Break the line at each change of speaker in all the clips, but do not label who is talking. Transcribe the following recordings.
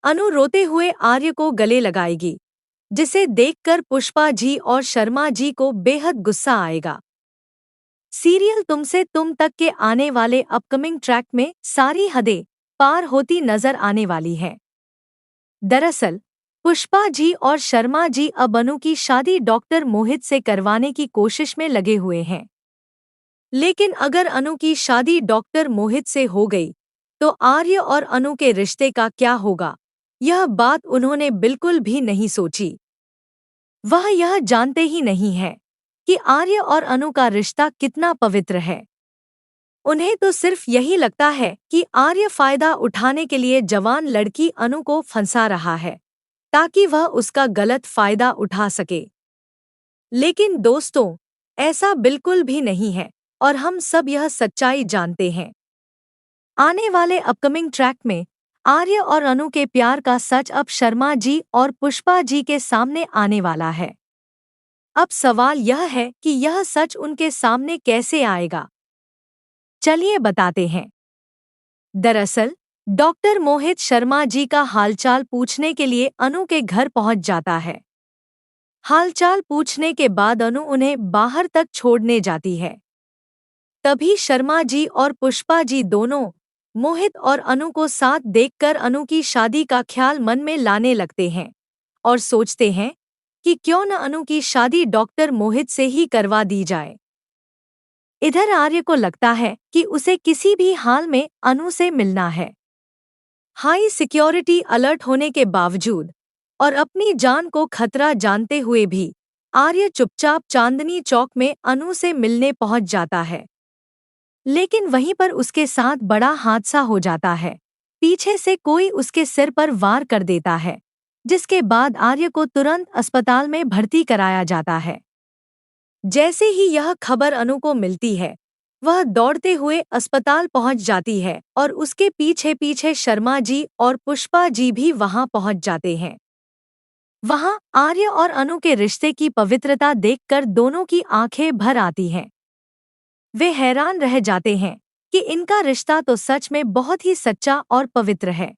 अनु रोते हुए आर्य को गले लगाएगी, जिसे देखकर पुष्पा जी और शर्मा जी को बेहद गुस्सा आएगा। सीरियल तुमसे तुम तक के आने वाले अपकमिंग ट्रैक में सारी हदें पार होती नजर आने वाली हैं। दरअसल पुष्पा जी और शर्मा जी अब अनु की शादी डॉक्टर मोहित से करवाने की कोशिश में लगे हुए हैं। लेकिन अगर अनु की शादी डॉक्टर मोहित से हो गई तो आर्य और अनु के रिश्ते का क्या होगा, यह बात उन्होंने बिल्कुल भी नहीं सोची। वह यह जानते ही नहीं है कि आर्य और अनु का रिश्ता कितना पवित्र है। उन्हें तो सिर्फ यही लगता है कि आर्य फायदा उठाने के लिए जवान लड़की अनु को फंसा रहा है ताकि वह उसका गलत फायदा उठा सके। लेकिन दोस्तों, ऐसा बिल्कुल भी नहीं है और हम सब यह सच्चाई जानते हैं। आने वाले अपकमिंग ट्रैक में आर्य और अनु के प्यार का सच अब शर्मा जी और पुष्पा जी के सामने आने वाला है। अब सवाल यह है कि यह सच उनके सामने कैसे आएगा। चलिए बताते हैं। दरअसल डॉक्टर मोहित शर्मा जी का हालचाल पूछने के लिए अनु के घर पहुंच जाता है। हालचाल पूछने के बाद अनु उन्हें बाहर तक छोड़ने जाती है। तभी शर्मा जी और पुष्पा जी दोनों मोहित और अनु को साथ देखकर अनु की शादी का ख्याल मन में लाने लगते हैं और सोचते हैं कि क्यों न अनु की शादी डॉक्टर मोहित से ही करवा दी जाए। इधर आर्य को लगता है कि उसे किसी भी हाल में अनु से मिलना है। हाई सिक्योरिटी अलर्ट होने के बावजूद और अपनी जान को खतरा जानते हुए भी आर्य चुपचाप चांदनी चौक में अनु से मिलने पहुंच जाता है। लेकिन वहीं पर उसके साथ बड़ा हादसा हो जाता है। पीछे से कोई उसके सिर पर वार कर देता है, जिसके बाद आर्य को तुरंत अस्पताल में भर्ती कराया जाता है। जैसे ही यह खबर अनु को मिलती है, वह दौड़ते हुए अस्पताल पहुंच जाती है और उसके पीछे पीछे शर्मा जी और पुष्पा जी भी वहां पहुंच जाते हैं। वहां आर्य और अनु के रिश्ते की पवित्रता देखकर दोनों की आंखें भर आती हैं। वे हैरान रह जाते हैं कि इनका रिश्ता तो सच में बहुत ही सच्चा और पवित्र है।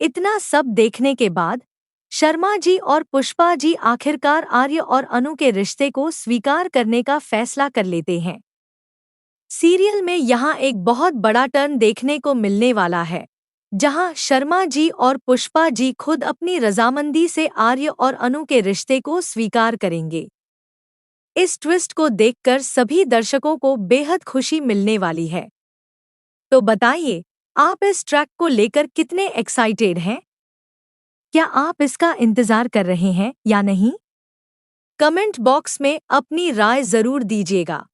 इतना सब देखने के बाद शर्मा जी और पुष्पा जी आखिरकार आर्य और अनु के रिश्ते को स्वीकार करने का फैसला कर लेते हैं। सीरियल में यहाँ एक बहुत बड़ा टर्न देखने को मिलने वाला है, जहाँ शर्मा जी और पुष्पा जी खुद अपनी रजामंदी से आर्य और अनु के रिश्ते को स्वीकार करेंगे। इस ट्विस्ट को देखकर सभी दर्शकों को बेहद खुशी मिलने वाली है। तो बताइए, आप इस ट्रैक को लेकर कितने एक्साइटेड हैं? क्या आप इसका इंतजार कर रहे हैं या नहीं? कमेंट बॉक्स में अपनी राय जरूर दीजिएगा।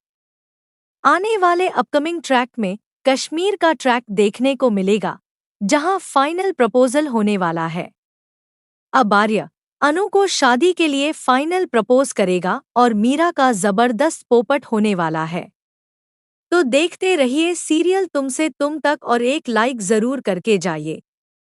आने वाले अपकमिंग ट्रैक में कश्मीर का ट्रैक देखने को मिलेगा, जहां फाइनल प्रपोजल होने वाला है। अब आर्य अनु को शादी के लिए फाइनल प्रपोज करेगा और मीरा का जबरदस्त पोपट होने वाला है। तो देखते रहिए सीरियल तुमसे तुम तक और एक लाइक जरूर करके जाइए।